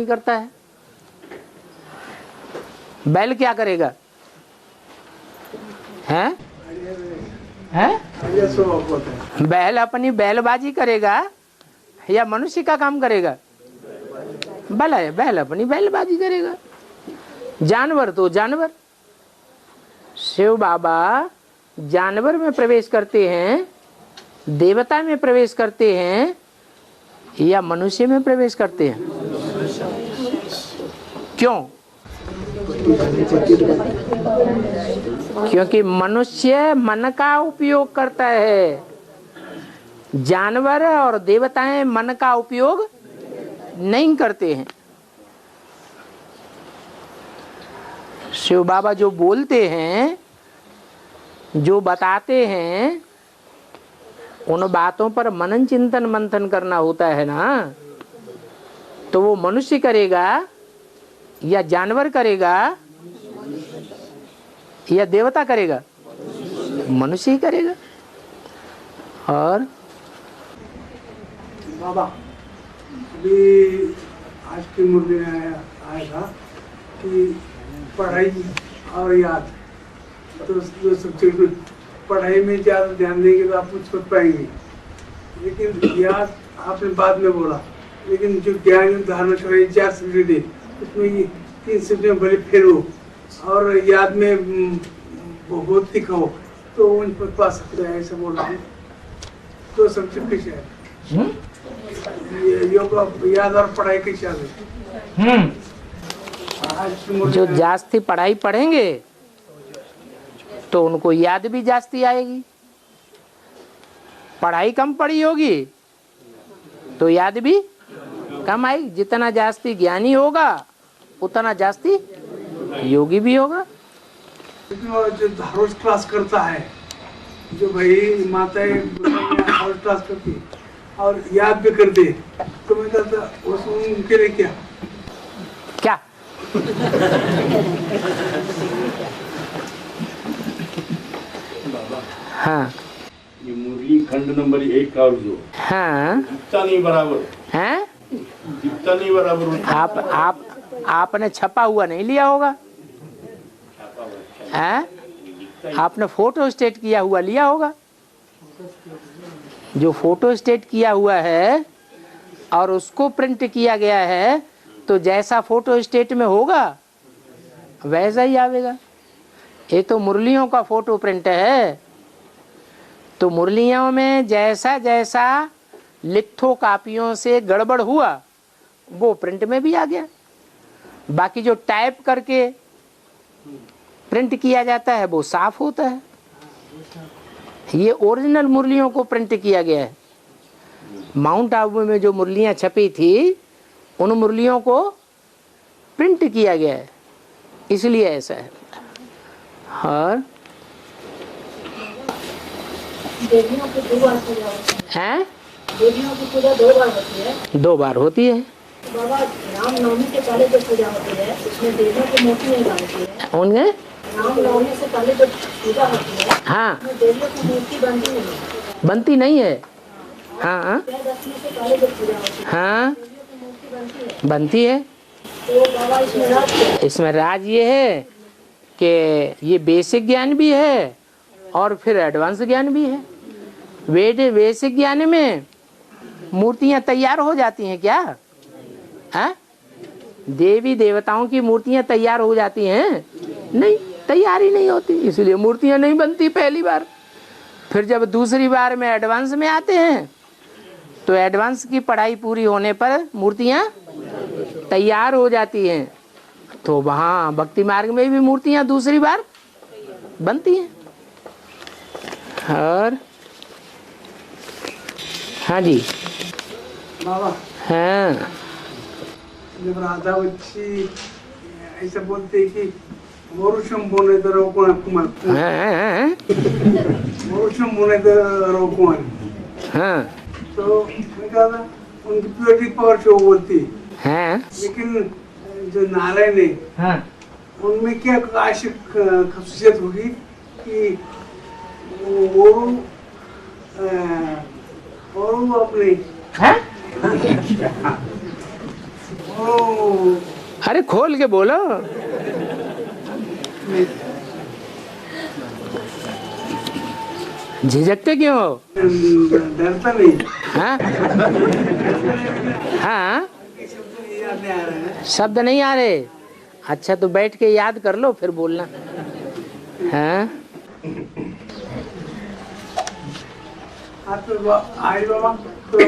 नहीं करता है। बैल क्या करेगा? हैं? बैल अपनी बैलबाजी करेगा या मनुष्य का काम करेगा? बैल अपनी बैलबाजी करेगा। जानवर तो जानवर। शिव बाबा जानवर में प्रवेश करते हैं, देवता में प्रवेश करते हैं या मनुष्य में प्रवेश करते हैं? क्यों? क्योंकि मनुष्य मन का उपयोग करता है, जानवर और देवताएं मन का उपयोग नहीं करते हैं। शिव बाबा जो बोलते हैं, जो बताते हैं, उन बातों पर मनन चिंतन मंथन करना होता है ना। तो वो मनुष्य करेगा या जानवर करेगा या देवता करेगा? मनुष्य ही करेगा। और बाबा अभी आज की मुर्गी में आया था कि पढ़ाई और याद, तो दो सब्जेक्ट में पढ़ाई में ज़्यादा ध्यान देंगे तो आप कुछ कर पाएंगे, लेकिन याद आपने बाद में बोला, लेकिन जो ज्ञान धारणा कराई 4 सब्जेक्ट है उसमें ये 3 सब्जेक्ट भले फेल हो और याद में बहुत लिखा हो तो उन पर पा सकते हैं, ऐसा बोला है। 2 सब्जेक्ट कैसे है? योग याद और पढ़ाई कैसे आ गई? जो जास्ती पढ़ाई पढ़ेंगे तो उनको याद भी जास्ती आएगी। पढ़ाई कम पढ़ी होगी तो याद भी कम आएगी। जितना जास्ती ज्ञानी होगा उतना जास्ती योगी भी होगा। जो रोज क्लास करता है, जो भाई माताएं रोज क्लास करती और याद भी करते, तो मैं कहता उनके लिए क्या हाँ, ये मुरली खंड नंबर 1 का जो हाँ, जितना नहीं बराबर हैं? जितना नहीं बराबर आपने छपा हुआ नहीं लिया होगा, हैं? आपने फोटो स्टेट किया हुआ लिया होगा। जो फोटो स्टेट किया हुआ है और उसको प्रिंट किया गया है, तो जैसा फोटो स्टेट में होगा वैसा ही आवेगा। ये तो मुरलियों का फोटो प्रिंट है, तो मुरलियों में जैसा जैसा लिथो कापियों से गड़बड़ हुआ वो प्रिंट में भी आ गया। बाकी जो टाइप करके प्रिंट किया जाता है वो साफ होता है। ये ओरिजिनल मुरलियों को प्रिंट किया गया है। माउंट आबू में जो मुरलियां छपी थी उन मुरलियों को प्रिंट किया गया है, इसलिए ऐसा है। और देवियों की 2 बार पूजा होती है। हैं? देवियों की पूजा 2 बार होती है। 2 बार होती है। बाबा रामनवमी के पहले जो पूजा होती है उसमें देवियों की मूर्ति नहीं बनती है। उनके रामनवमी से पहले जो पूजा होती है हाँ, उसमें देवियों की मूर्ति बनती नहीं है। बनती नहीं है। हाँ दशमी से पहले जो पूजा होती है हाँ, देवियों की मूर्ति बनती है। बनती है। तो बाबा इसमें राज क्या है? इसमें राज ये है कि ये बेसिक ज्ञान भी है और फिर एडवांस ज्ञान भी है। बेसिक ज्ञान में मूर्तियां तैयार हो जाती हैं क्या? हाँ? देवी देवताओं की मूर्तियां तैयार हो जाती हैं? नहीं, तैयार ही नहीं होती, इसलिए मूर्तियां नहीं बनती पहली बार। फिर जब दूसरी बार में एडवांस में आते हैं तो एडवांस की पढ़ाई पूरी होने पर मूर्तियां तैयार हो जाती हैं। तो वहाँ भक्ति मार्ग में भी मूर्तियां दूसरी बार बनती हैं। और हाँ जी, बाबा हाँ, जब राधा बच्ची ऐसा बोलते कि वरुषम बोने तो रोकुण कुमार, हाँ, वरुषम बोने तो रोकुण, हाँ, तो मैं कहा उनकी प्योरिटी पावर से वो बोलती, हाँ, लेकिन जो नारायण है हाँ, उनमें क्या आशिक खासियत होगी कि वो अपने ओ अरे खोल के बोलो। झिझकते क्यों हो? डरता नहीं। हाँ हाँ, याद नहीं आ रहा है। शब्द नहीं आ रहे। अच्छा तो बैठ के याद कर लो फिर बोलना। हाँ हाँ तो आई बाबा तो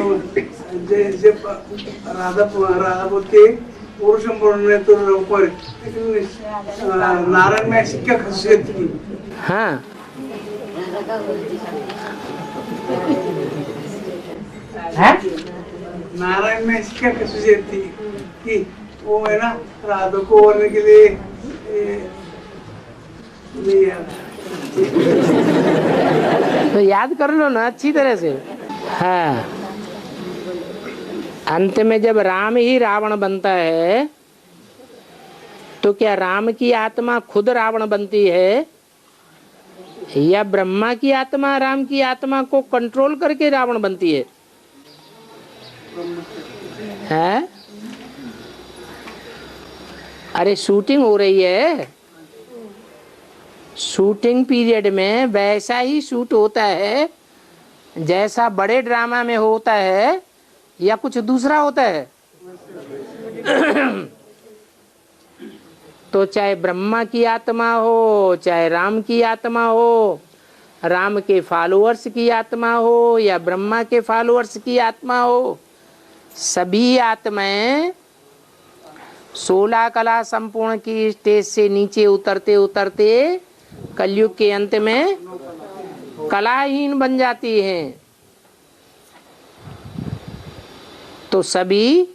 जैसे राधा राधा बोलते पुरुषम बोलने तो ऊपर नारायण में ऐसी क्या खासियत थी? हाँ नारायण में ऐसी क्या खासियत थी कि वो है ना राधा को बोलने के लिए नहीं याद। तो याद कर लो ना अच्छी तरह से। हाँ, अंत में जब राम ही रावण बनता है तो क्या राम की आत्मा खुद रावण बनती है या ब्रह्मा की आत्मा राम की आत्मा को कंट्रोल करके रावण बनती है? हैं? अरे शूटिंग हो रही है, शूटिंग पीरियड में वैसा ही शूट होता है जैसा बड़े ड्रामा में होता है या कुछ दूसरा होता है? तो चाहे ब्रह्मा की आत्मा हो चाहे राम की आत्मा हो, राम के फॉलोअर्स की आत्मा हो या ब्रह्मा के फॉलोअर्स की आत्मा हो, सभी आत्माएं 16 कला संपूर्ण की स्टेज से नीचे उतरते उतरते कलयुग के अंत में कलाहीन बन जाती हैं। तो सभी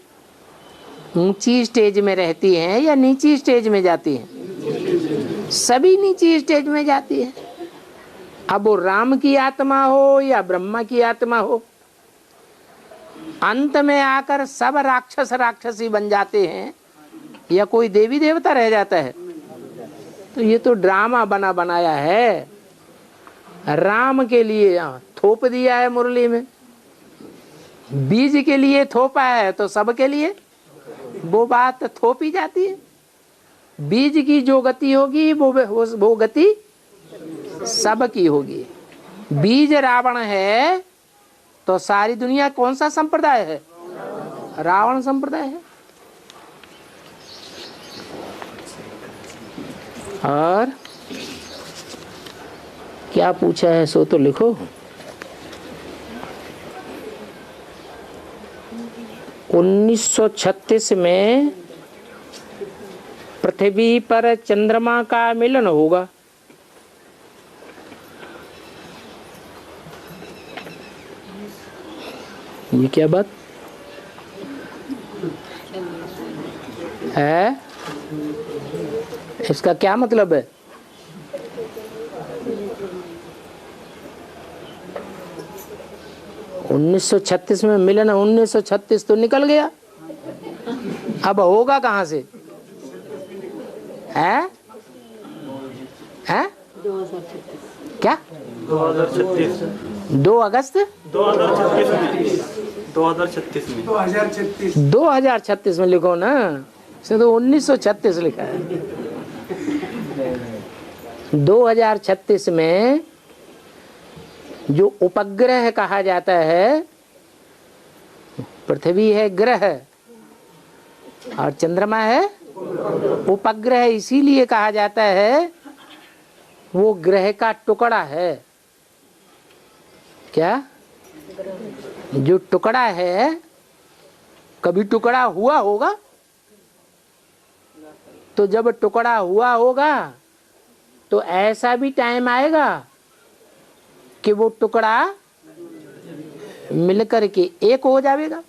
ऊंची स्टेज में रहती हैं या नीची स्टेज में जाती हैं? सभी नीची स्टेज में जाती है। अब वो राम की आत्मा हो या ब्रह्मा की आत्मा हो, अंत में आकर सब राक्षस राक्षसी बन जाते हैं या कोई देवी देवता रह जाता है? तो ये तो ड्रामा बना बनाया है। राम के लिए थोप दिया है मुरली में, बीज के लिए थोपा है तो सब के लिए वो बात थोपी जाती है। बीज की जो गति होगी वो गति सब की होगी। बीज रावण है तो सारी दुनिया कौन सा संप्रदाय है? रावण संप्रदाय है। और क्या पूछा है सो तो लिखो। 1936 में पृथ्वी पर चंद्रमा का मिलन होगा। ये क्या बात है? इसका क्या मतलब है? उन्नीस 1936 में मिलन, 1936 तो निकल गया, अब होगा कहां से? है? है? क्या 2036 2 अगस्त 2036 में लिखो ना, इसमें तो 1936 लिखा है। 2036 में जो उपग्रह कहा जाता है, पृथ्वी है ग्रह और चंद्रमा है उपग्रह, इसीलिए कहा जाता है वो ग्रह का टुकड़ा है। क्या? जो टुकड़ा है, कभी टुकड़ा हुआ होगा? तो जब टुकड़ा हुआ होगा तो ऐसा भी टाइम आएगा कि वो टुकड़ा मिलकर के एक हो जाएगा।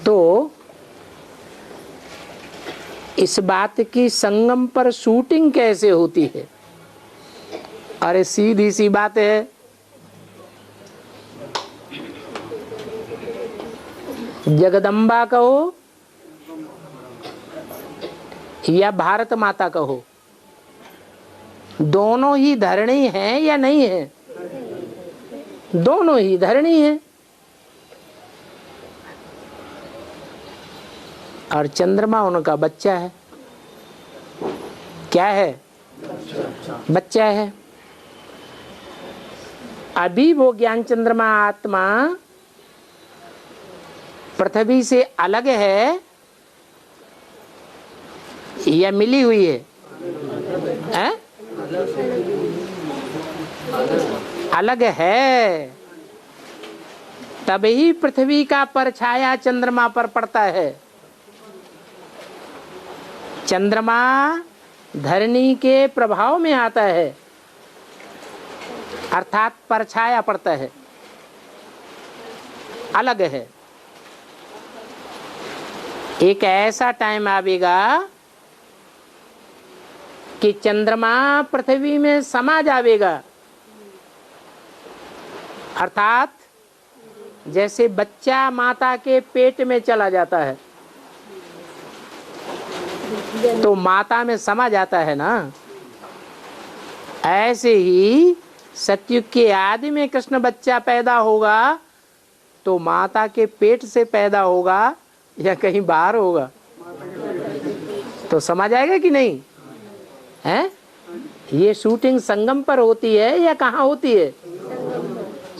तो इस बात की संगम पर शूटिंग कैसे होती है? अरे सीधी सी बात है, जगदम्बा कहो या भारत माता कहो, दोनों ही धरणी हैं या नहीं है? दोनों ही धरणी है। और चंद्रमा उनका बच्चा है। क्या है? बच्चा है। अभी वो ज्ञान चंद्रमा आत्मा पृथ्वी से अलग है या मिली हुई है? अलग है, तभी पृथ्वी का परछाया चंद्रमा पर पड़ता है। चंद्रमा धरणी के प्रभाव में आता है, अर्थात परछाया पड़ता है, अलग है। एक ऐसा टाइम आवेगा कि चंद्रमा पृथ्वी में समा जाएगा, अर्थात जैसे बच्चा माता के पेट में चला जाता है तो माता में समा जाता है ना, ऐसे ही सतयुग के आदि में कृष्ण बच्चा पैदा होगा तो माता के पेट से पैदा होगा या कहीं बाहर होगा? तो समा जाएगा कि नहीं है? ये शूटिंग संगम पर होती है या कहाँ होती है?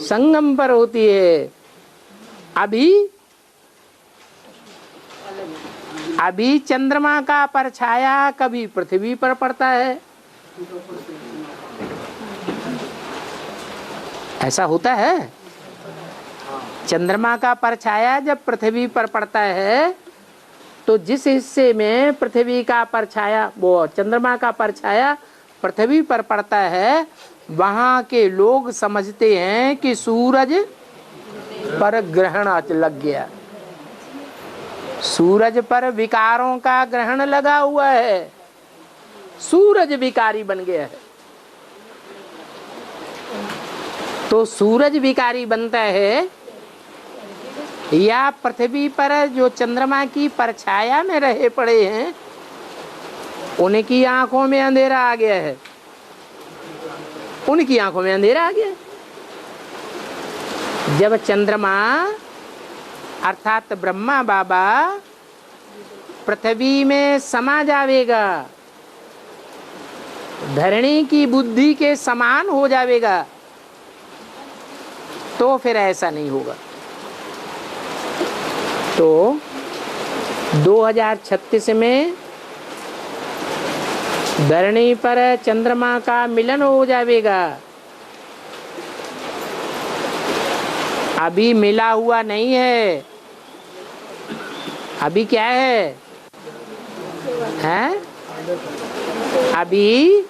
संगम पर होती है। अभी चंद्रमा का परछाया कभी पृथ्वी पर पड़ता है, ऐसा होता है। चंद्रमा का परछाया जब पृथ्वी पर पड़ता है तो जिस हिस्से में पृथ्वी का परछाया, वो चंद्रमा का परछाया पृथ्वी पर पड़ता है, वहां के लोग समझते हैं कि सूरज पर ग्रहण लग गया, सूरज पर विकारों का ग्रहण लगा हुआ है, सूरज विकारी बन गया है। तो सूरज विकारी बनता है या पृथ्वी पर जो चंद्रमा की परछाया में रहे पड़े हैं उनकी आंखों में अंधेरा आ गया है, उनकी आंखों में अंधेरा आ गया। जब चंद्रमा अर्थात ब्रह्मा बाबा पृथ्वी में समा जावेगा, धरणी की बुद्धि के समान हो जावेगा, तो फिर ऐसा नहीं होगा। तो 2036 में धरणी पर चंद्रमा का मिलन हो जाएगा। अभी मिला हुआ नहीं है, अभी क्या है? हैं? अभी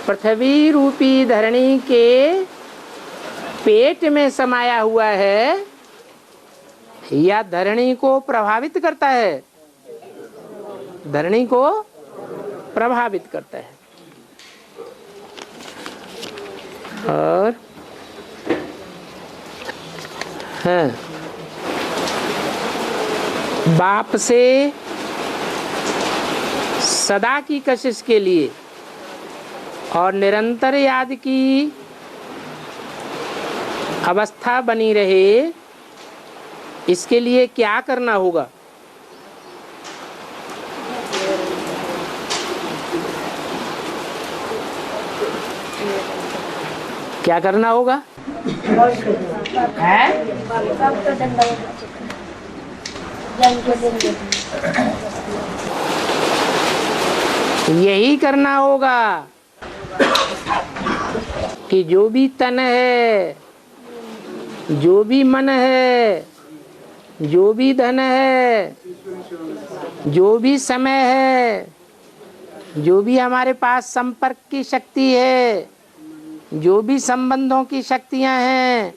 पृथ्वी रूपी धरणी के पेट में समाया हुआ है या धरणी को प्रभावित करता है? धरणी को प्रभावित करता है। और हाँ, बाप से सदा की कशिश के लिए और निरंतर याद की अवस्था बनी रहे, इसके लिए क्या करना होगा? क्या करना होगा? यही करना होगा कि जो भी तन है, जो भी मन है, जो भी धन है, जो भी समय है, जो भी हमारे पास संपर्क की शक्ति है, जो भी संबंधों की शक्तियां हैं,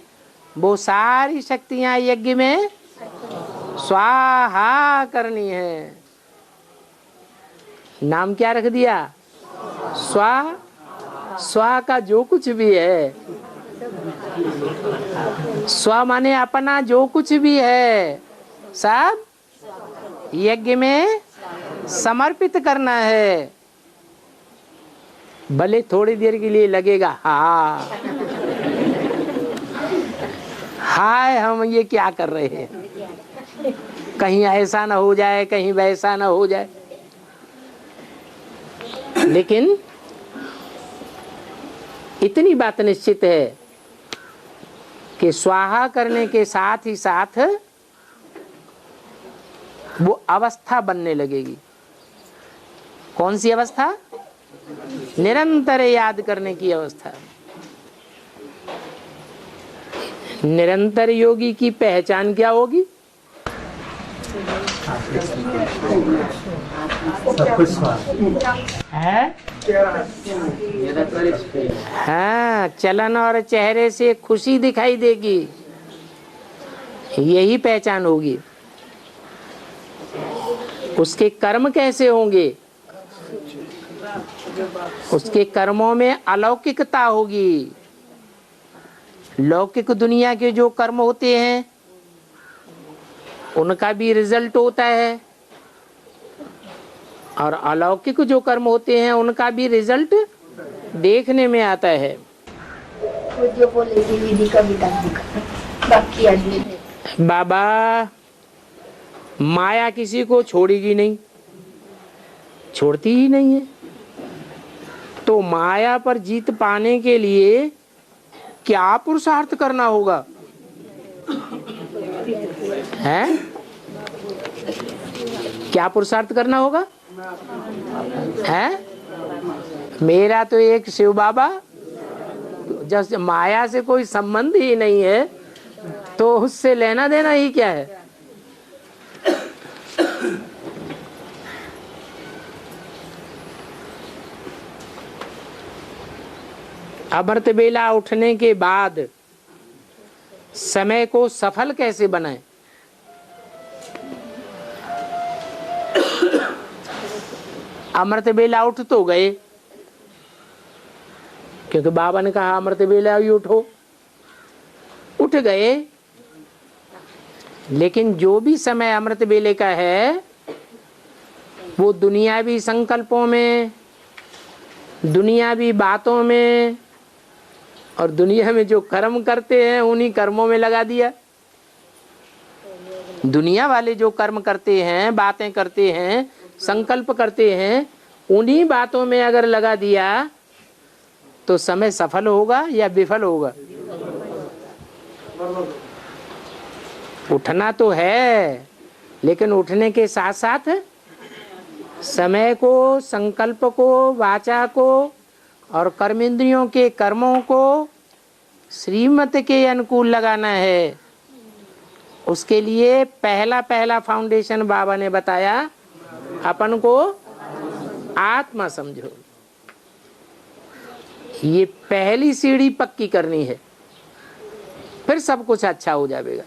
वो सारी शक्तियां यज्ञ में स्वाहा करनी है। नाम क्या रख दिया? स्वा। स्वा का जो कुछ भी है, स्व माने अपना जो कुछ भी है, सब यज्ञ में समर्पित करना है। भले थोड़ी देर के लिए लगेगा, हाँ हाय हम ये क्या कर रहे हैं, कहीं ऐसा ना हो जाए, कहीं वैसा ना हो जाए। लेकिन इतनी बात निश्चित है कि स्वाहा करने के साथ ही साथ वो अवस्था बनने लगेगी। कौन सी अवस्था? निरंतर याद करने की अवस्था। निरंतर योगी की पहचान क्या होगी? है? हाँ, चलन और चेहरे से खुशी दिखाई देगी, यही पहचान होगी। उसके कर्म कैसे होंगे? उसके कर्मों में अलौकिकता होगी। लौकिक दुनिया के जो कर्म होते हैं उनका भी रिजल्ट होता है, और अलौकिक जो कर्म होते हैं उनका भी रिजल्ट देखने में आता है। जो बोले कि विधि का विधान बाकी आदमी बाबा, माया किसी को छोड़ेगी नहीं, छोड़ती ही नहीं है। तो माया पर जीत पाने के लिए क्या पुरुषार्थ करना होगा? है? क्या पुरुषार्थ करना होगा? है? मेरा तो एक शिव बाबा, जब माया से कोई संबंध ही नहीं है तो उससे लेना देना ही क्या है? अमृत बेला उठने के बाद समय को सफल कैसे बनाएं? अमृत बेला उठ तो गए, क्योंकि बाबा ने कहा अमृत बेला ही उठो, उठ गए। लेकिन जो भी समय अमृत बेले का है वो दुनियावी संकल्पों में, दुनियावी बातों में और दुनिया में जो कर्म करते हैं उन्हीं कर्मों में लगा दिया। दुनिया वाले जो कर्म करते हैं, बातें करते हैं, संकल्प करते हैं, उन्हीं बातों में अगर लगा दिया तो समय सफल होगा या विफल होगा? उठना तो है, लेकिन उठने के साथ साथ समय को, संकल्प को, वाचा को और कर्मेंद्रियों के कर्मों को श्रीमत के अनुकूल लगाना है। उसके लिए पहला फाउंडेशन बाबा ने बताया, अपन को आत्मा समझो। ये पहली सीढ़ी पक्की करनी है, फिर सब कुछ अच्छा हो जाएगा।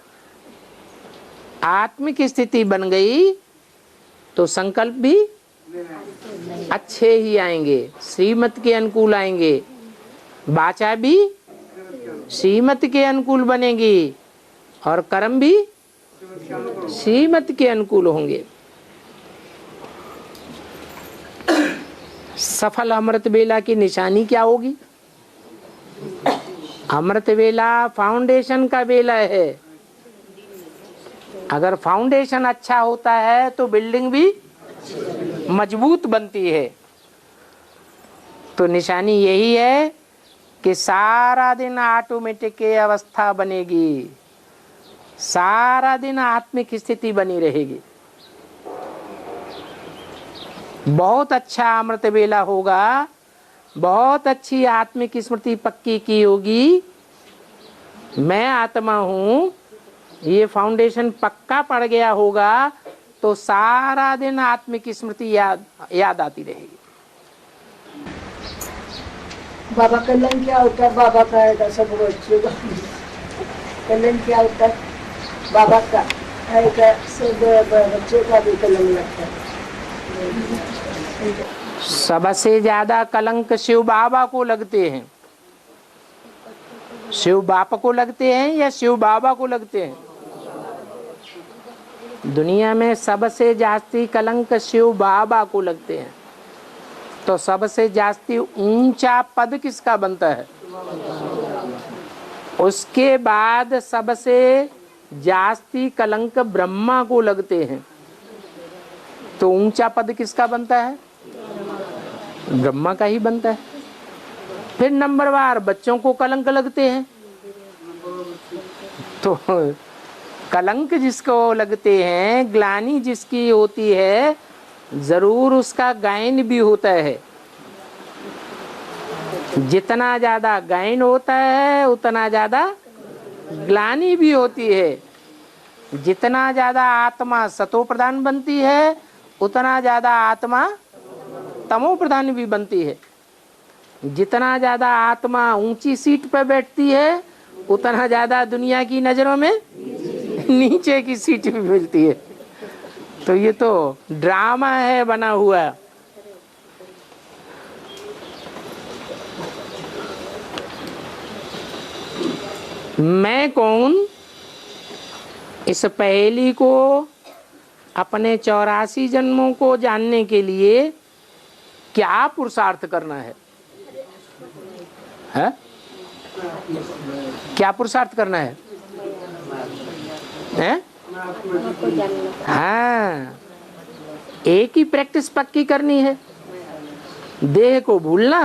आत्मिक स्थिति बन गई तो संकल्प भी अच्छे ही आएंगे, श्रीमत के अनुकूल आएंगे, वाचा भी श्रीमत के अनुकूल बनेगी और कर्म भी श्रीमत के अनुकूल होंगे। सफल अमृत बेला की निशानी क्या होगी? अमृत बेला फाउंडेशन का बेला है। अगर फाउंडेशन अच्छा होता है तो बिल्डिंग भी मजबूत बनती है। तो निशानी यही है कि सारा दिन ऑटोमेटिक की अवस्था बनेगी, सारा दिन आत्मिक स्थिति बनी रहेगी। बहुत अच्छा अमृत बेला होगा, बहुत अच्छी आत्मिक स्मृति पक्की की होगी। मैं आत्मा हूँ, ये फाउंडेशन पक्का पड़ गया होगा तो सारा दिन आत्मिक स्मृति याद आती रहेगी। बाबा कल्याण क्या होता है? बाबा का है सब बच्चों का कल्याण क्या होता है? बाबा का है, सब बच्चों का भी कल्याण लगता है। सबसे ज्यादा कलंक शिव बाबा को लगते हैं। शिव बाप को लगते हैं या शिव बाबा को लगते हैं? दुनिया में सबसे जास्ती कलंक शिव बाबा को लगते हैं। तो सबसे जास्ती ऊंचा पद किसका बनता है? उसके बाद सबसे जास्ती कलंक ब्रह्मा को लगते हैं तो ऊंचा पद किसका बनता है? ब्रह्मा का ही बनता है। फिर नंबरवार बच्चों को कलंक लगते हैं तो कलंक जिसको लगते हैं, ग्लानि जिसकी होती है, जरूर उसका गायन भी होता है। जितना ज्यादा गायन होता है उतना ज्यादा ग्लानि भी होती है। जितना ज्यादा आत्मा सतो प्रधान बनती है उतना ज्यादा आत्मा तमो प्रधान भी बनती है। जितना ज्यादा आत्मा ऊंची सीट पर बैठती है उतना ज्यादा दुनिया की नजरों में नीचे की सीट भी मिलती है। तो ये तो ड्रामा है बना हुआ। मैं कौन, इस पहेली को अपने 84 जन्मों को जानने के लिए क्या पुरुषार्थ करना है? क्या पुरुषार्थ करना है? हाँ, एक ही प्रैक्टिस पक्की करनी है। देह को भूलना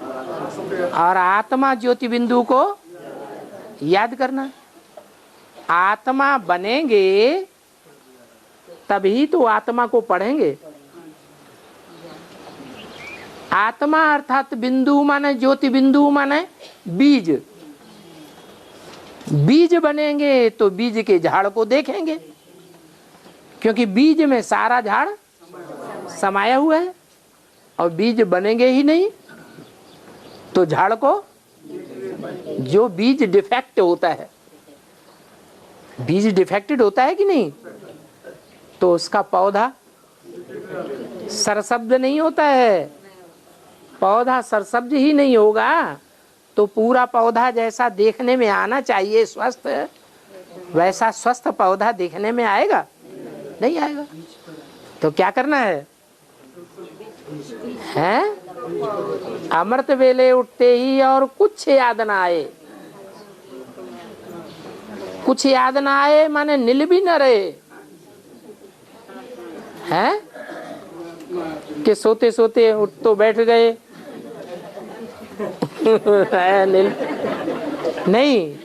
और आत्मा ज्योति बिंदु को याद करना। आत्मा बनेंगे तभी तो आत्मा को पढ़ेंगे। आत्मा अर्थात बिंदु माने ज्योति बिंदु माने बीज। बीज बनेंगे तो बीज के झाड़ को देखेंगे, क्योंकि बीज में सारा झाड़ समाया हुआ है। और बीज बनेंगे ही नहीं तो झाड़ को, जो बीज डिफेक्ट होता है, बीज डिफेक्टेड होता है कि नहीं, तो उसका पौधा सरसब्ज नहीं होता है। पौधा सरसब्ज ही नहीं होगा तो पूरा पौधा जैसा देखने में आना चाहिए स्वस्थ, वैसा स्वस्थ पौधा देखने में आएगा? नहीं आएगा। तो क्या करना है? अमृत वेले उठते ही और कुछ याद ना आए। कुछ याद ना आए माने नील भी न रहे हैं कि सोते सोते उठ तो बैठ गए। नहीं,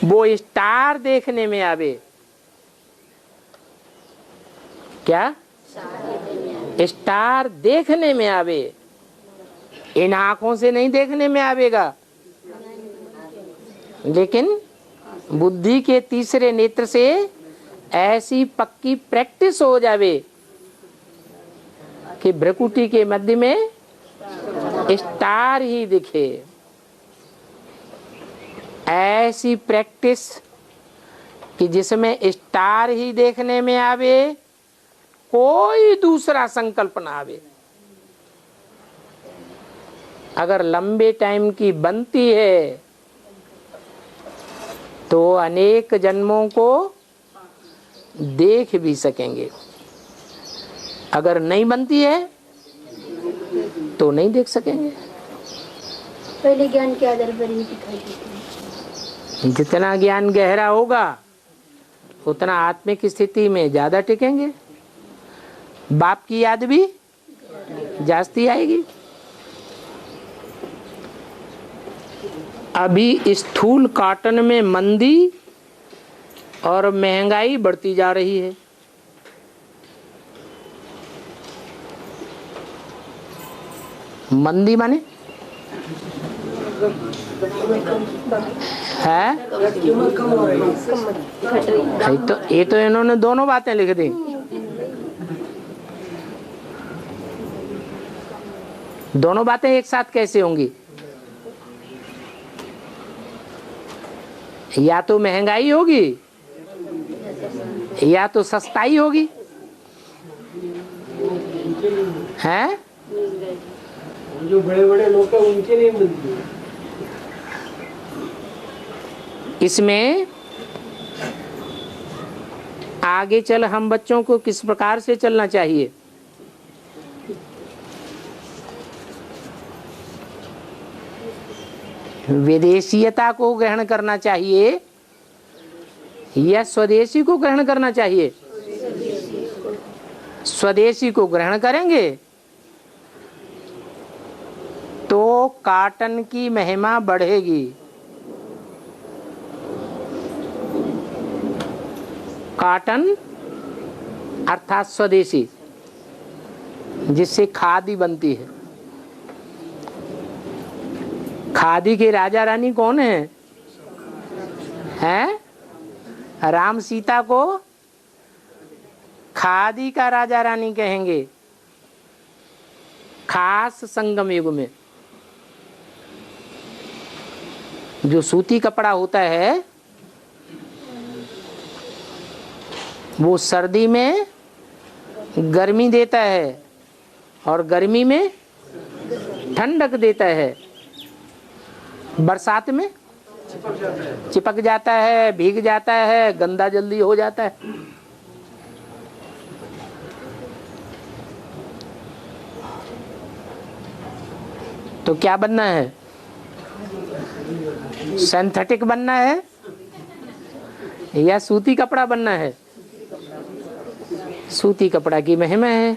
वो स्टार देखने में आवे। क्या? स्टार देखने में आवे। इन आंखों से नहीं देखने में आवेगा, लेकिन बुद्धि के तीसरे नेत्र से ऐसी पक्की प्रैक्टिस हो जावे कि भ्रकुटी के मध्य में स्टार ही दिखे। ऐसी प्रैक्टिस कि जिसमें स्टार ही देखने में आवे, कोई दूसरा संकल्प ना आवे। अगर लंबे टाइम की बनती है तो अनेक जन्मों को देख भी सकेंगे। अगर नहीं बनती है तो नहीं देख सकेंगे। पहले ज्ञान के आधार पर ही दिखाई देते हैं। जितना ज्ञान गहरा होगा उतना आत्मिक स्थिति में ज्यादा टिकेंगे। बाप की याद भी जास्ती आएगी। अभी स्थूल कॉटन में मंदी और महंगाई बढ़ती जा रही है। मंदी माने है? ये तो इन्होंने दोनों बातें लिख दी। दोनों बातें एक साथ कैसे होंगी? या तो महंगाई होगी या तो सस्ताई होगी। हैं? जो बड़े बड़े लोग हैं उनके नहीं मिलती। इसमें आगे चल हम बच्चों को किस प्रकार से चलना चाहिए? विदेशीयता को ग्रहण करना चाहिए या स्वदेशी को ग्रहण करना चाहिए? स्वदेशी को ग्रहण करेंगे तो कॉटन की महिमा बढ़ेगी। कॉटन अर्थात स्वदेशी, जिससे खादी बनती है। खादी के राजा रानी कौन है? हैं? राम सीता को खादी का राजा रानी कहेंगे, खास संगम युग में। जो सूती कपड़ा होता है वो सर्दी में गर्मी देता है और गर्मी में ठंडक देता है, बरसात में चिपक जाता है, भीग जाता है, गंदा जल्दी हो जाता है। तो क्या बनना है? सिंथेटिक बनना है या सूती कपड़ा बनना है? सूती कपड़ा की महिमा है।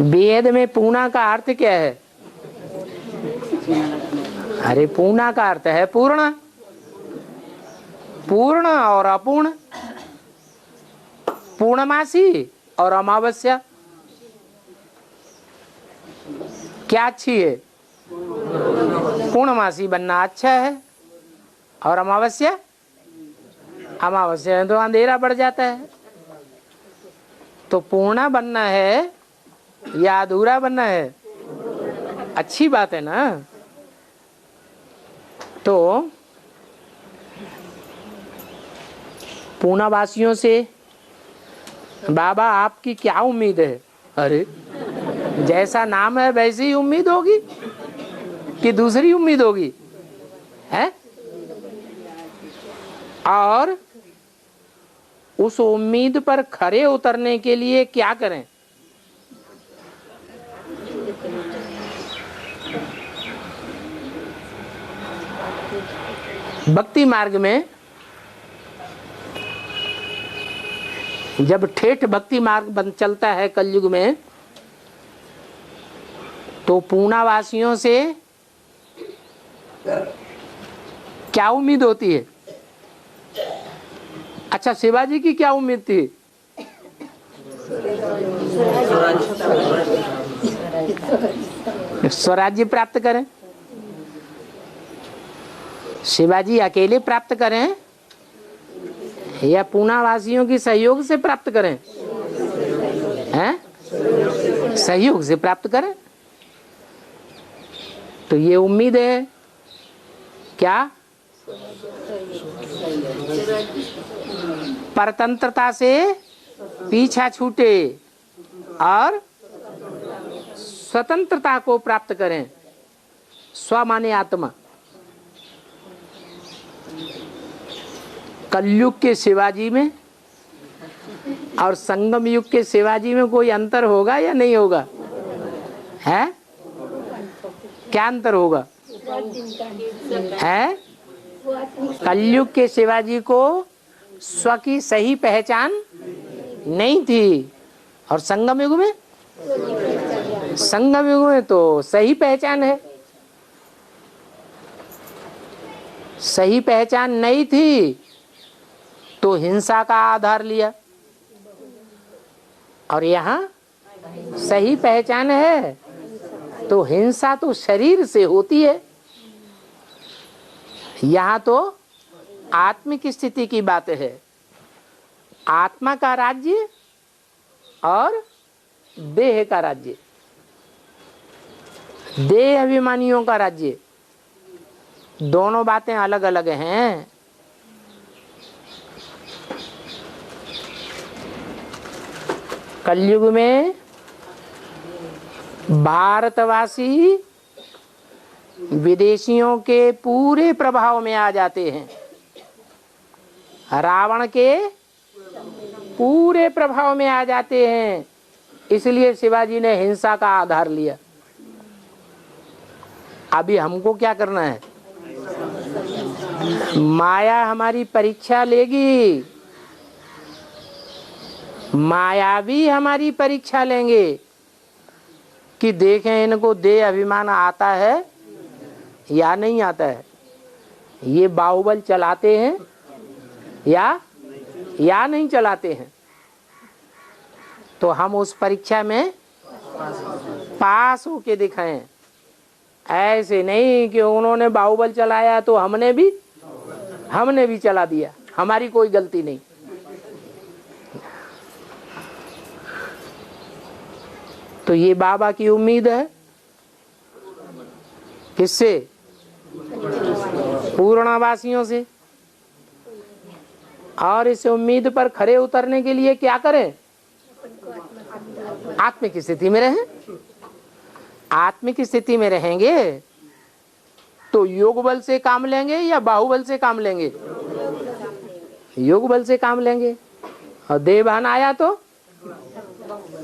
वेद में पूना का अर्थ क्या है? अरे पूना का अर्थ है पूर्ण, पूर्ण और अपूर्ण, पूर्णमासी और अमावस्या। क्या अच्छी है? पूर्णमासी बनना अच्छा है और अमावस्या, अमावस्या में तो अंधेरा बढ़ जाता है। तो पूर्णा बनना है या अधूरा बनना है? अच्छी बात है ना। तो पूनावासियों से बाबा आपकी क्या उम्मीद है? अरे जैसा नाम है वैसी ही उम्मीद होगी कि दूसरी उम्मीद होगी है? और उस उम्मीद पर खरे उतरने के लिए क्या करें? भक्ति मार्ग में जब ठेठ भक्ति मार्ग बन चलता है कलयुग में, तो पूनावासियों से क्या उम्मीद होती है? अच्छा, शिवाजी की क्या उम्मीद थी? स्वराज्य प्राप्त करें। शिवाजी अकेले प्राप्त करें या पूनावासियों की सहयोग से प्राप्त करें? हैं? सहयोग से प्राप्त करें। तो ये उम्मीद है क्या? परतंत्रता से पीछा छूटे और स्वतंत्रता को प्राप्त करें। स्व माने आत्मा। कलयुग के शिवाजी में और संगम युग के शिवाजी में कोई अंतर होगा या नहीं होगा? है? क्या अंतर होगा? है? कलयुग के शिवाजी को स्व की सही पहचान नहीं थी और संगम युग में, संगम युग में तो सही पहचान है। सही पहचान नहीं थी तो हिंसा का आधार लिया, और यहाँ सही पहचान है तो हिंसा तो शरीर से होती है। यहाँ तो आत्मिक स्थिति की बात है। आत्मा का राज्य और देह का राज्य, देह अभिमानियों का राज्य, दोनों बातें अलग अलग हैं। कलयुग में भारतवासी विदेशियों के पूरे प्रभाव में आ जाते हैं, रावण के पूरे प्रभाव में आ जाते हैं। इसलिए शिवाजी ने हिंसा का आधार लिया। अभी हमको क्या करना है? माया हमारी परीक्षा लेगी, माया भी हमारी परीक्षा लेंगे कि देखें इनको देह अभिमान आता है या नहीं आता है, ये बाहुबल चलाते हैं या नहीं चलाते हैं। तो हम उस परीक्षा में पास होके दिखाएं। ऐसे नहीं कि उन्होंने बाहुबल चलाया तो हमने भी चला दिया, हमारी कोई गलती नहीं। तो ये बाबा की उम्मीद है किससे? पूर्णवासियों से। और इस उम्मीद पर खरे उतरने के लिए क्या करें? आत्मिक स्थिति में रहें। आत्मिक स्थिति में रहेंगे तो योग बल से काम लेंगे या बाहुबल से काम लेंगे? योग बल से काम लेंगे। और देवभान आया तो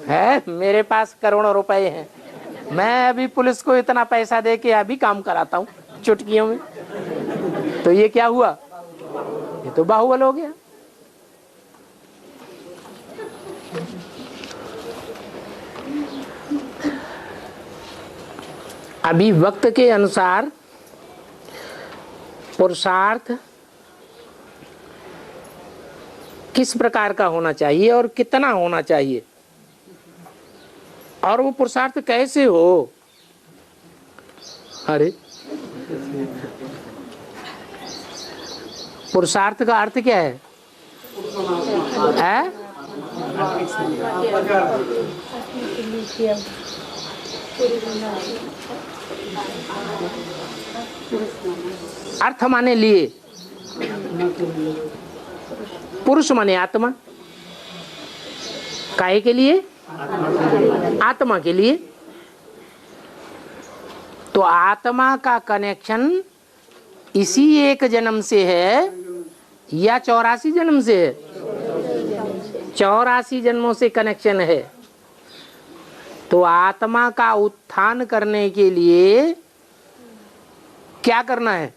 है, मेरे पास करोड़ों रुपए हैं, मैं अभी पुलिस को इतना पैसा दे के अभी काम कराता हूँ चुटकियों में। तो ये क्या हुआ? ये तो बाहुबल हो गया। अभी वक्त के अनुसार पुरुषार्थ किस प्रकार का होना चाहिए और कितना होना चाहिए, और वो पुरुषार्थ कैसे हो? अरे पुरुषार्थ का अर्थ क्या है? अर्थ माने लिए, पुरुष माने आत्मा। काहे के लिए? आत्मा के लिए। तो आत्मा का कनेक्शन इसी एक जन्म से है या 84 जन्म से है? 84 जन्मों से कनेक्शन है। तो आत्मा का उत्थान करने के लिए क्या करना है?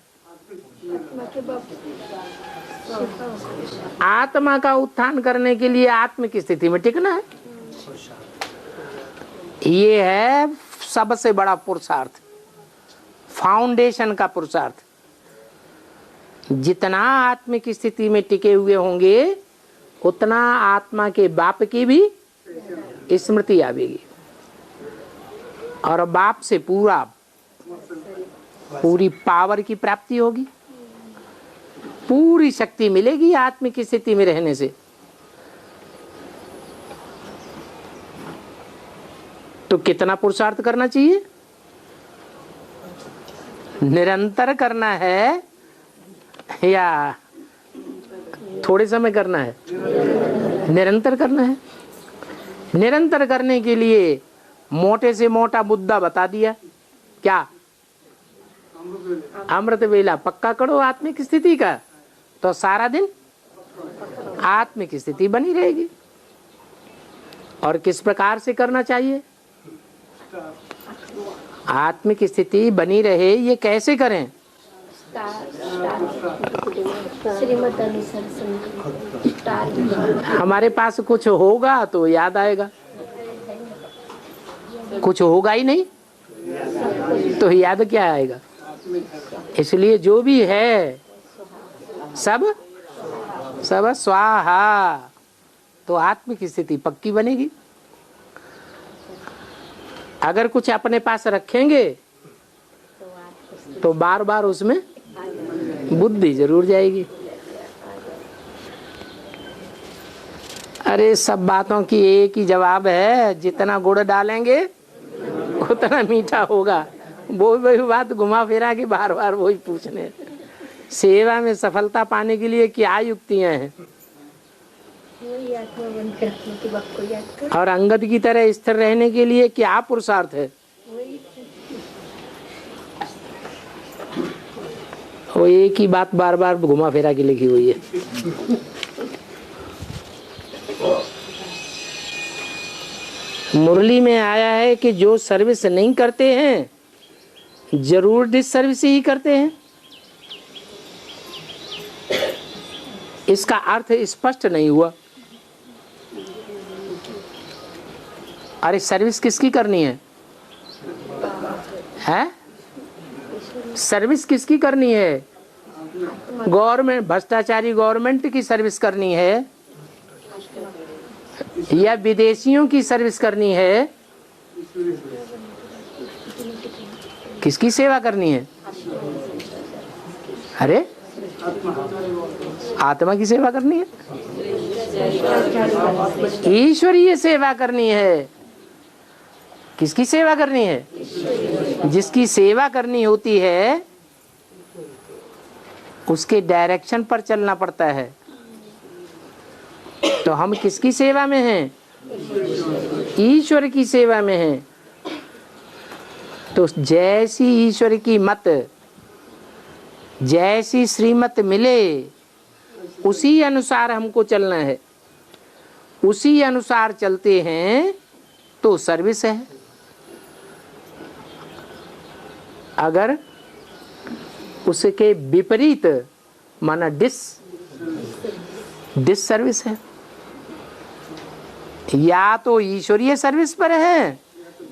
आत्मा का उत्थान करने के लिए आत्मिक स्थिति में टिकना है। ये है सबसे बड़ा पुरुषार्थ, फाउंडेशन का पुरुषार्थ। जितना आत्मिक स्थिति में टिके हुए होंगे उतना आत्मा के बाप की भी स्मृति आवेगी और बाप से पूरी पावर की प्राप्ति होगी, पूरी शक्ति मिलेगी आत्मिक स्थिति में रहने से। तो कितना पुरुषार्थ करना चाहिए? निरंतर करना है या थोड़े समय करना है? निरंतर करना है। निरंतर करने के लिए मोटे से मोटा मुद्दा बता दिया, क्या? अमृत वेला पक्का करो आत्मिक स्थिति का, तो सारा दिन आत्मिक स्थिति बनी रहेगी। और किस प्रकार से करना चाहिए? आत्मिक स्थिति बनी रहे ये कैसे करें? हमारे पास कुछ होगा तो याद आएगा, कुछ होगा ही नहीं तो याद क्या आएगा? इसलिए जो भी है सब स्वाहा, तो आत्मिक स्थिति पक्की बनेगी। अगर कुछ अपने पास रखेंगे तो बार बार उसमें बुद्धि जरूर जाएगी। अरे सब बातों की एक ही जवाब है, जितना गुड़ डालेंगे उतना मीठा होगा। वही बात घुमा फिरा के बार बार वही पूछने। सेवा में सफलता पाने के लिए क्या युक्तियां हैं? और अंगद की तरह स्थिर रहने के लिए क्या पुरुषार्थ है? वो एक ही बात बार बार घुमा फिरा के लिखी हुई है। मुरली में आया है कि जो सर्विस नहीं करते हैं जरूर डिसर्विस ही करते हैं। इसका अर्थ स्पष्ट नहीं हुआ। अरे सर्विस किसकी करनी है? हैं? सर्विस किसकी करनी है? गवर्नमेंट, भ्रष्टाचारी गवर्नमेंट की सर्विस करनी है या विदेशियों की सर्विस करनी है? किसकी सेवा करनी है? अरे आत्मा की सेवा करनी है, ईश्वरीय सेवा करनी है। किसकी सेवा करनी है? जिसकी सेवा करनी होती है उसके डायरेक्शन पर चलना पड़ता है। तो हम किसकी सेवा में हैं? ईश्वर की सेवा में हैं। तो जैसी ईश्वर की मत, जैसी श्रीमत मिले उसी अनुसार हमको चलना है। उसी अनुसार चलते हैं तो सर्विस है। अगर उसके विपरीत माना डिस सर्विस है। या तो ईश्वरीय सर्विस पर है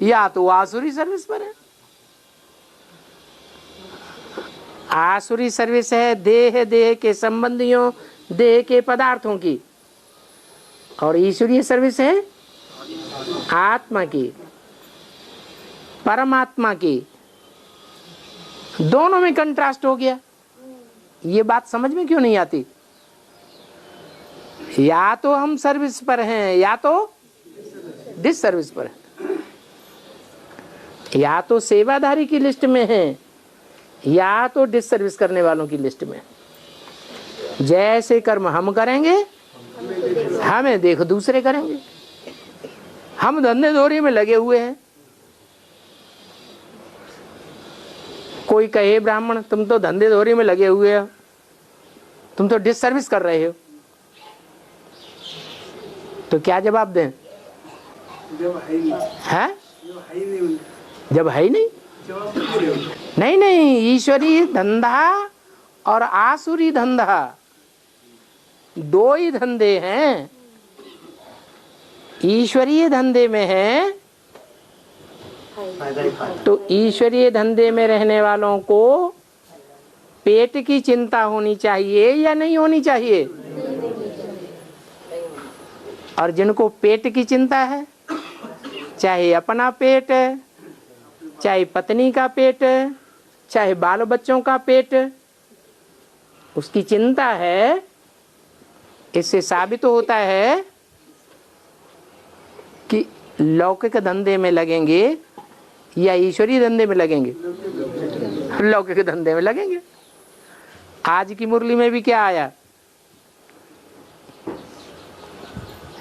या तो आसुरी सर्विस पर है। आसुरी सर्विस है देह के संबंधियों, देह के पदार्थों की, और ईश्वरीय सर्विस है आत्मा की, परमात्मा की। दोनों में कंट्रास्ट हो गया। ये बात समझ में क्यों नहीं आती? या तो हम सर्विस पर हैं या तो डिस सर्विस पर हैं, या तो सेवाधारी की लिस्ट में हैं या तो डिस सर्विस करने वालों की लिस्ट में। जैसे कर्म हम करेंगे हमें देख दूसरे करेंगे। हम धंधे धोरी में लगे हुए हैं। कोई कहे ब्राह्मण तुम तो धंधे धोरी में लगे हुए हो, तुम तो डिस सर्विस कर रहे हो, तो क्या जवाब दें? है जब है ही नहीं। नहीं, ईश्वरी धंधा और आसुरी धंधा दो ही धंधे हैं। ईश्वरीय धंधे में है तो ईश्वरीय धंधे में रहने वालों को पेट की चिंता होनी चाहिए या नहीं होनी चाहिए? और जिनको पेट की चिंता है, चाहे अपना पेट, चाहे पत्नी का पेट, चाहे बाल बच्चों का पेट, उसकी चिंता है। इससे साबित होता है कि लौकिक धंधे में लगेंगे या ईश्वरीय धंधे में लगेंगे? लौकिक धंधे में लगेंगे। आज की मुरली में भी क्या आया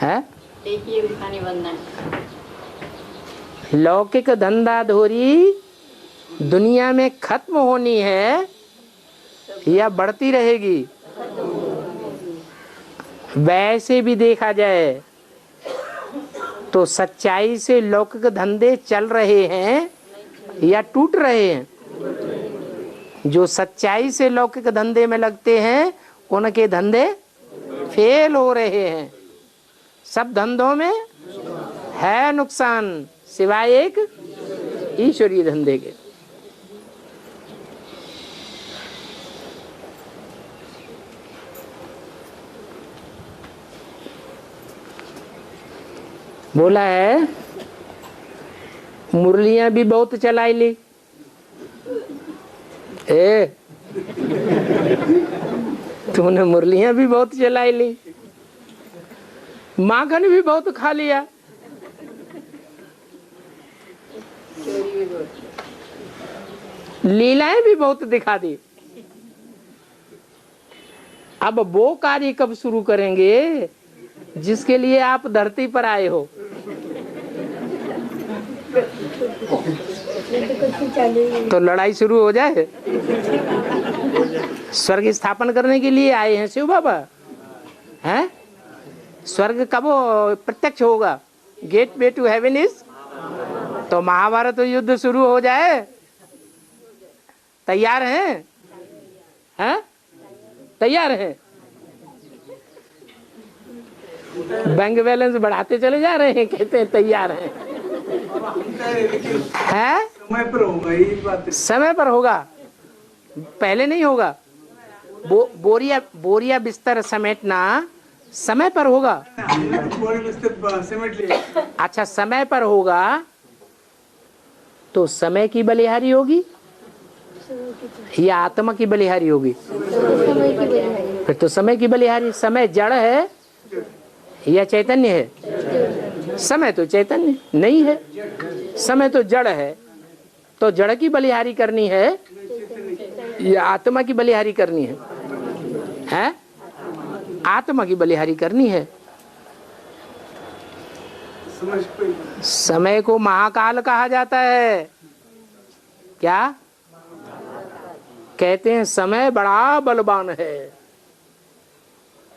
है? लौकिक धंधा धोरी दुनिया में खत्म होनी है या बढ़ती रहेगी? वैसे भी देखा जाए तो सच्चाई से लौकिक धंधे चल रहे हैं या टूट रहे हैं? जो सच्चाई से लौकिक धंधे में लगते हैं उनके धंधे फेल हो रहे हैं। सब धंधों में है नुकसान सिवाय एक ईश्वरीय धंधे के। बोला है मुरलियां भी बहुत चलाई ली। तूने मुरलियां भी बहुत चलाई ली, माखन भी बहुत खा लिया, लीलाएं भी बहुत दिखा दी। अब वो कार्य कब शुरू करेंगे जिसके लिए आप धरती पर आए हो? तो लड़ाई शुरू हो जाए। स्वर्ग स्थापन करने के लिए आए हैं शिव बाबा हैं। स्वर्ग कब प्रत्यक्ष होगा? Gateway to heaven is. तो महाभारत युद्ध शुरू हो जाए, तैयार हैं? हैं? तैयार हैं? बैंक बैलेंस बढ़ाते चले जा रहे हैं, कहते हैं तैयार हैं। हैं? समय पर होगा ये बात है। समय पर होगा, पहले नहीं होगा। बोरिया बिस्तर समेटना समय पर होगा। बोरी बिस्तर समेट लिया। अच्छा, समय पर होगा तो समय की बलिहारी होगी या आत्मा की बलिहारी होगी? फिर तो समय की बलिहारी। समय जड़ है या चैतन्य है? समय तो चैतन्य नहीं है, समय तो जड़ है। तो जड़ की बलिहारी करनी है या आत्मा की बलिहारी करनी है? हैं? आत्मा की बलिहारी करनी है। समय को महाकाल कहा जाता है। क्या कहते हैं? समय बड़ा बलवान है।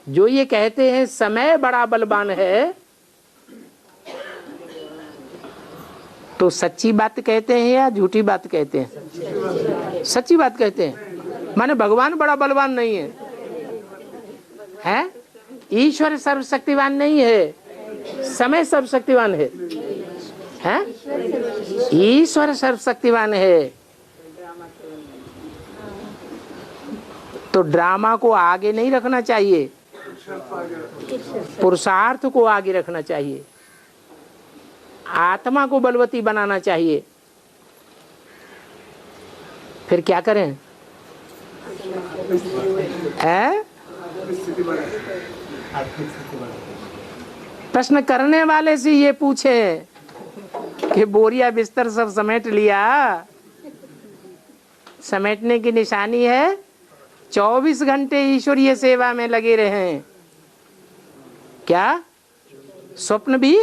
जो ये कहते हैं समय बड़ा बलवान है, तो सच्ची बात कहते हैं या झूठी बात कहते हैं? सच्ची बात कहते हैं। माने भगवान बड़ा बलवान नहीं है, हैं? ईश्वर सर्वशक्तिवान नहीं है, समय सर्वशक्तिवान है। हैं? ईश्वर सर्वशक्तिवान है। तो ड्रामा को आगे नहीं रखना चाहिए, पुरुषार्थ को आगे रखना चाहिए, आत्मा को बलवती बनाना चाहिए। फिर क्या करें? है? प्रश्न करने वाले से ये पूछे कि बोरिया बिस्तर सब समेट लिया। समेटने की निशानी है 24 घंटे ईश्वरीय सेवा में लगे रहे। क्या स्वप्न भी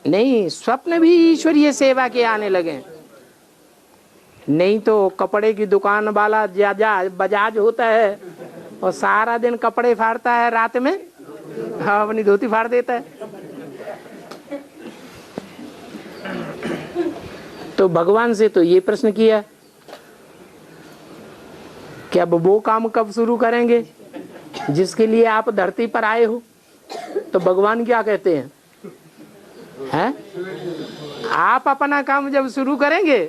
नहीं? स्वप्न भी ईश्वरीय सेवा के आने लगे। नहीं तो कपड़े की दुकान वाला बजाज होता है और सारा दिन कपड़े फाड़ता है, रात में अपनी धोती फाड़ देता है। तो भगवान से तो ये प्रश्न किया कि अब वो काम कब शुरू करेंगे जिसके लिए आप धरती पर आए हो? तो भगवान क्या कहते हैं? हैं? आप अपना काम जब शुरू करेंगे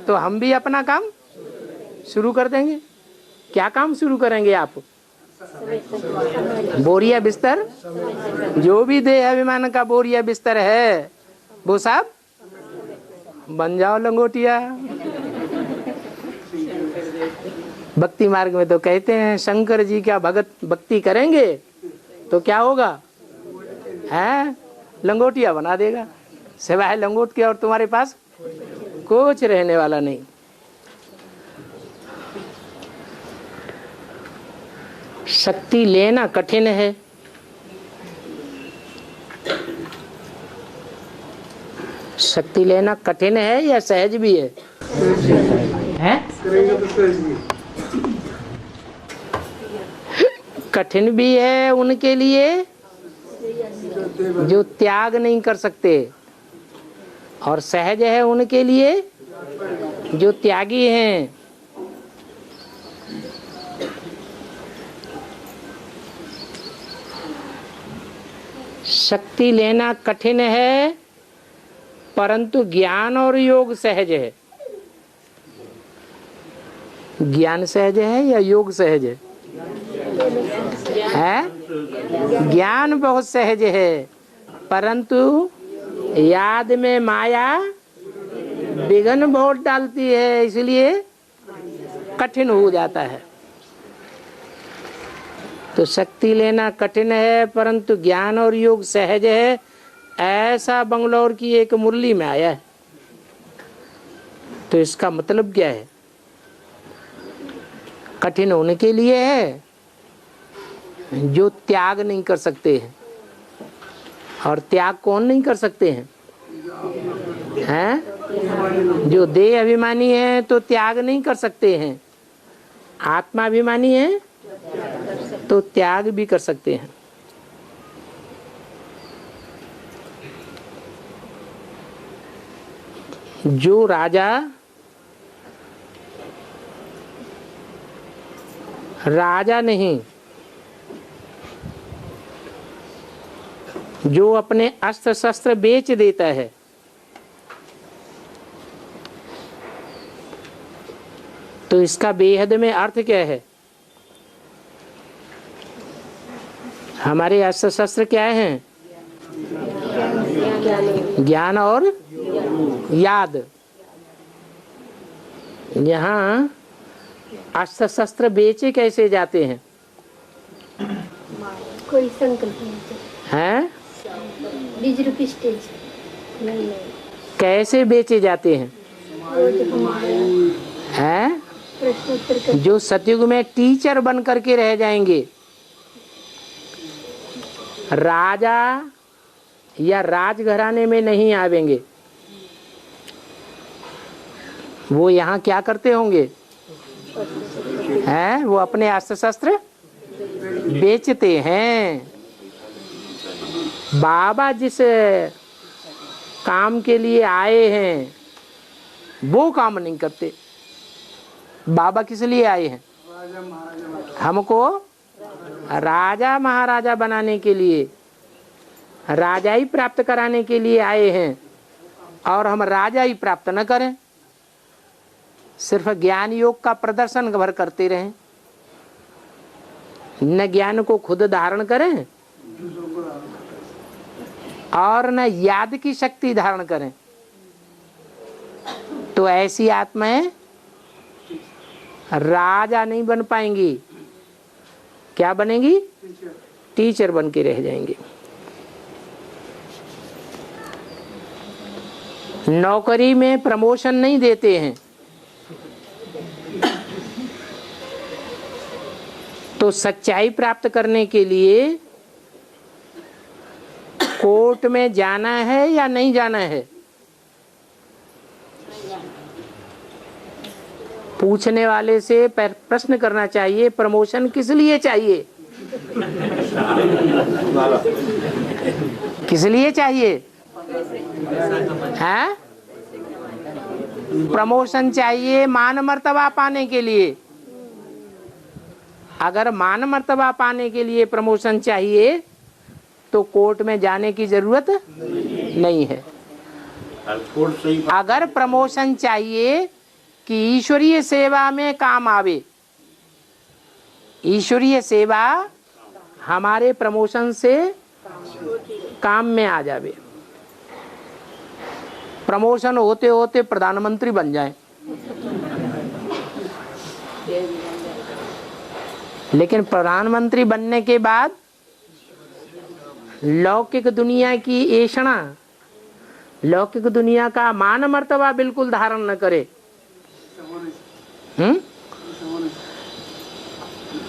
तो हम भी अपना काम शुरू कर देंगे। क्या काम शुरू करेंगे आप? बोरिया बिस्तर, जो भी देह अभिमान का बोरिया बिस्तर है वो सब बन जाओ लंगोटिया। भक्ति मार्ग में तो कहते हैं शंकर जी क्या भक्ति करेंगे तो क्या होगा? है? लंगोटिया बना देगा। सिवाय लंगोट के और तुम्हारे पास कुछ रहने वाला नहीं। शक्ति लेना कठिन है, शक्ति लेना कठिन है या सहज भी है? हैं? कठिन भी है उनके लिए जो त्याग नहीं कर सकते, और सहज है उनके लिए जो त्यागी हैं। शक्ति लेना कठिन है परंतु ज्ञान और योग सहज है। ज्ञान सहज है या योग सहज है? ज्ञान बहुत सहज है परंतु याद में माया विघ्न बहुत डालती है, इसलिए कठिन हो जाता है। तो शक्ति लेना कठिन है परंतु ज्ञान और योग सहज है, ऐसा बंगलौर की एक मुरली में आया है। तो इसका मतलब क्या है? कठिन होने के लिए है जो त्याग नहीं कर सकते हैं। और त्याग कौन नहीं कर सकते हैं? हैं? जो देह अभिमानी है तो त्याग नहीं कर सकते हैं, आत्मा अभिमानी है तो त्याग भी कर सकते हैं। जो राजा राजा नहीं, जो अपने अस्त्र शस्त्र बेच देता है, तो इसका बेहद में अर्थ क्या है? हमारे अस्त्र शस्त्र क्या हैं? ज्ञान और याद। यहाँ अस्त्र शस्त्र बेचे कैसे जाते हैं? कोई संकल्प हैं? 20 रुपये स्टेज नहीं कैसे बेचे जाते हैं? हैं? प्रश्न उत्तर कर जो सतयुग में टीचर बन करके रह जाएंगे, राजा या राजघराने में नहीं आवेंगे, वो यहाँ क्या करते होंगे? हैं? वो अपने अस्त्र शस्त्र बेचते हैं। बाबा जिस काम के लिए आए हैं वो काम नहीं करते। बाबा किस लिए आए हैं? हमको राजा महाराजा बनाने के लिए, राजाई प्राप्त कराने के लिए आए हैं, और हम राजाई प्राप्त न करें, सिर्फ ज्ञान योग का प्रदर्शन भर करते रहें, न ज्ञान को खुद धारण करें और न याद की शक्ति धारण करें, तो ऐसी आत्माएं राजा नहीं बन पाएंगी। क्या बनेंगी? टीचर बन के रह जाएंगे। नौकरी में प्रमोशन नहीं देते हैं, तो सच्चाई प्राप्त करने के लिए कोर्ट में जाना है या नहीं जाना है? पूछने वाले से प्रश्न करना चाहिए, प्रमोशन किस लिए चाहिए? किस लिए चाहिए? हैं? प्रमोशन चाहिए मान मर्तबा पाने के लिए। अगर मान मर्तबा पाने के लिए प्रमोशन चाहिए तो कोर्ट में जाने की जरूरत नहीं है। अगर प्रमोशन चाहिए कि ईश्वरीय सेवा में काम आवे, ईश्वरीय सेवा हमारे प्रमोशन से काम में आ जावे, प्रमोशन होते होते प्रधानमंत्री बन जाए, लेकिन प्रधानमंत्री बनने के बाद लौकिक दुनिया की ऐषणा, लौकिक दुनिया का मान मर्तबा बिल्कुल धारण न करे।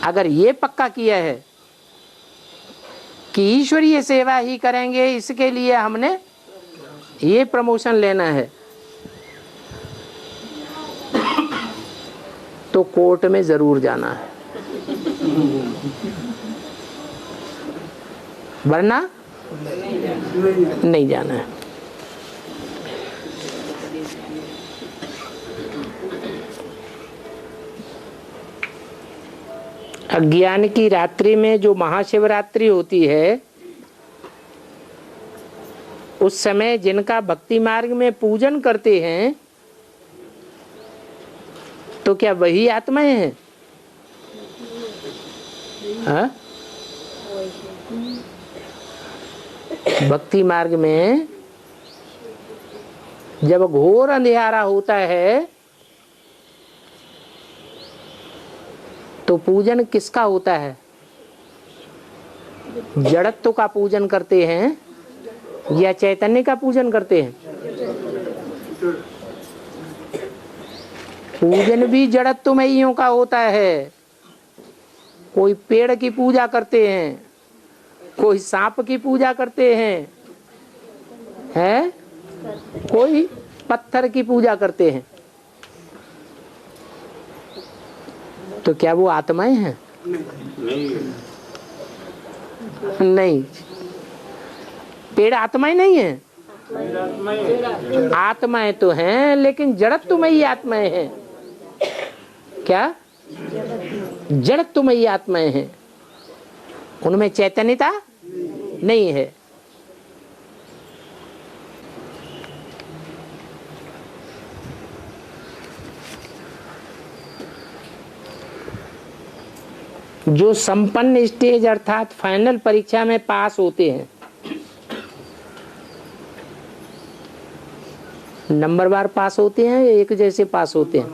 अगर ये पक्का किया है कि ईश्वरीय सेवा ही करेंगे, इसके लिए हमने ये प्रमोशन लेना है, तो कोर्ट में जरूर जाना है, वरना नहीं जाना है। अज्ञान की रात्रि में जो महाशिवरात्रि होती है, उस समय जिनका भक्ति मार्ग में पूजन करते हैं, तो क्या वही आत्माएं हैं? हाँ? भक्ति मार्ग में जब घोर अंधेरा होता है तो पूजन किसका होता है? जड़त्व का पूजन करते हैं या चैतन्य का पूजन करते हैं? पूजन भी जड़त्वमयियों का होता है। कोई पेड़ की पूजा करते हैं, कोई सांप की पूजा करते हैं, कोई पत्थर की पूजा करते हैं, तो क्या वो आत्माएं हैं? नहीं, पेड़ आत्माएं नहीं है। आत्माएं तो हैं लेकिन जड़त्वमयी आत्माएं हैं। क्या? जड़त्वमयी आत्माएं हैं, उनमें चैतन्यता नहीं है। जो संपन्न स्टेज अर्थात फाइनल परीक्षा में पास होते हैं, नंबरवार पास होते हैं या एक जैसे पास होते हैं?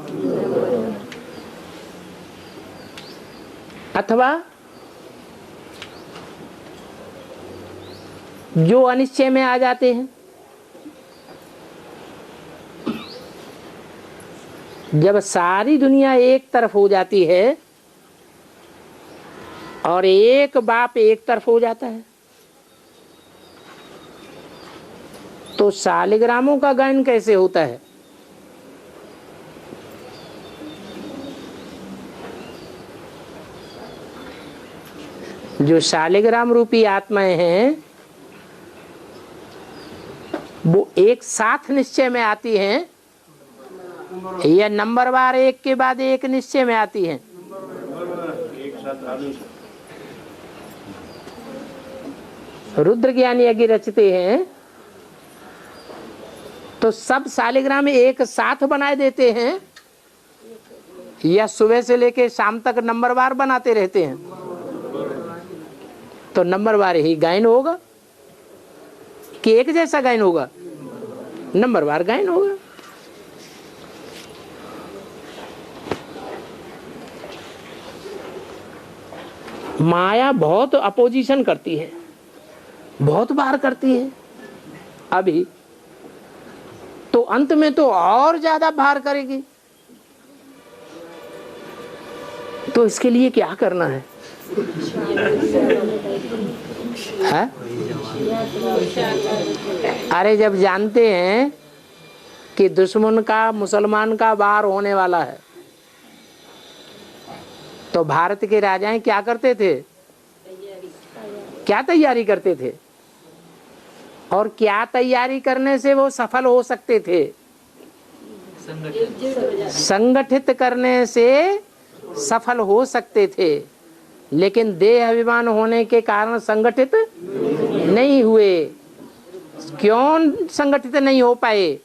अथवा जो अनिश्चय में आ जाते हैं, जब सारी दुनिया एक तरफ हो जाती है और एक बाप एक तरफ हो जाता है, तो शालिग्रामों का गायन कैसे होता है? जो शालिग्राम रूपी आत्माएं हैं वो एक साथ निश्चय में आती हैं या नंबरवार एक के बाद एक निश्चय में आती हैं? एक साथ आदमी रुद्र ज्ञान यज्ञ रचते हैं तो सब शालिग्राम एक साथ बनाए देते हैं या सुबह से लेके शाम तक नंबरवार बनाते रहते हैं? तो नंबरवार ही गायन होगा कि एक जैसा गायन होगा? नंबरवार गायन होगा। माया बहुत अपोजिशन करती है, बहुत बार करती है अभी, तो अंत में तो और ज्यादा भार करेगी। तो इसके लिए क्या करना है? अरे जब जानते हैं कि दुश्मन का मुसलमान का वार होने वाला है तो भारत के राजाएं क्या करते थे? क्या तैयारी करते थे? और क्या तैयारी करने से वो सफल हो सकते थे? संगठित करने से सफल हो सकते थे, लेकिन देह अभिमान होने के कारण संगठित नहीं हुए। क्यों संगठित नहीं हो पाए?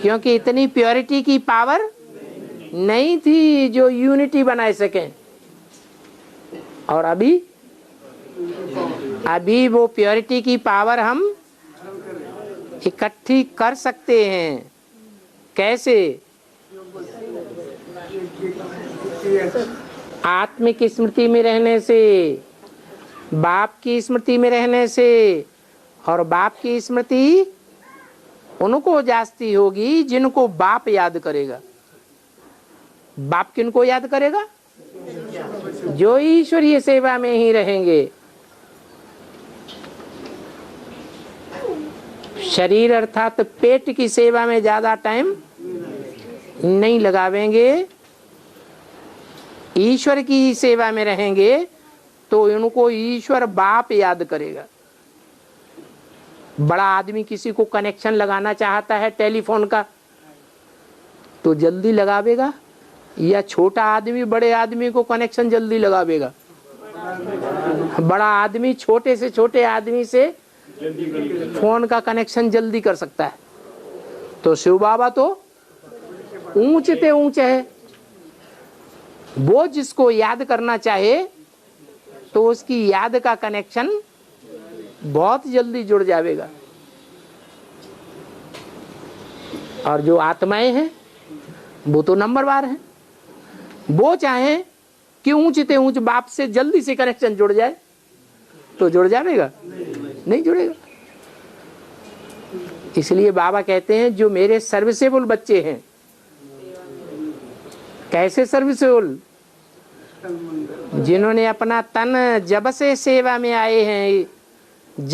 क्योंकि इतनी प्योरिटी की पावर नहीं थी जो यूनिटी बनाए सके। और अभी वो प्योरिटी की पावर हम इकट्ठी कर सकते हैं। कैसे? आत्मिक स्मृति में रहने से, बाप की स्मृति में रहने से। और बाप की स्मृति उनको जास्ती होगी जिनको बाप याद करेगा। बाप किनको याद करेगा? जो ईश्वरीय सेवा में ही रहेंगे। शरीर अर्थात पेट की सेवा में ज्यादा टाइम नहीं लगावेंगे, ईश्वर की ही सेवा में रहेंगे, तो इनको ईश्वर बाप याद करेगा। बड़ा आदमी किसी को कनेक्शन लगाना चाहता है टेलीफोन का तो जल्दी लगावेगा, या छोटा आदमी बड़े आदमी को कनेक्शन जल्दी लगावेगा? बड़ा आदमी छोटे से छोटे आदमी से फोन का कनेक्शन जल्दी कर सकता है। तो शिव बाबा तो ऊंचे ऊंचे है, वो जिसको याद करना चाहे तो उसकी याद का कनेक्शन बहुत जल्दी जुड़ जाएगा। और जो आत्माएं हैं वो तो नंबरवार हैं, वो चाहे कि ऊंचे ऊंच बाप से जल्दी से कनेक्शन जुड़ जाए तो जुड़ जाएगा? नहीं जुड़ेगा। इसलिए बाबा कहते हैं जो मेरे सर्विसेबल बच्चे हैं। कैसे सर्विसेबल? जिन्होंने अपना तन जब से सेवा में आए हैं